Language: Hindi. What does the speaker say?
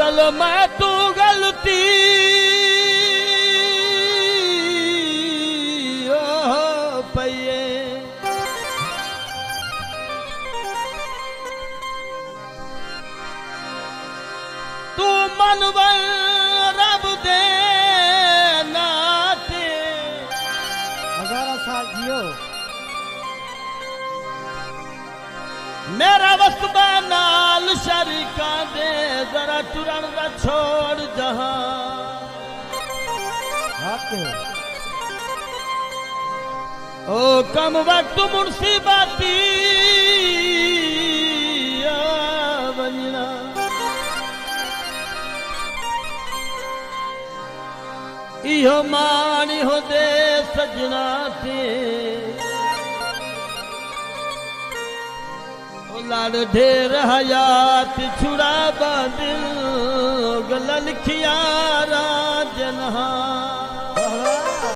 चल मैं तू गलती ओ पये तू मनवर रब दे नाते हजारा साल जियो। मेरा वस्बा नाल शरीका दे जरा तुरन का छोड़ जहां ओ कम वक्त मुंसीबती वजना इहो मानी हो दे सजना ते लाड़ ढेर हयात छुड़ा बादिल गलन खियारा जनहा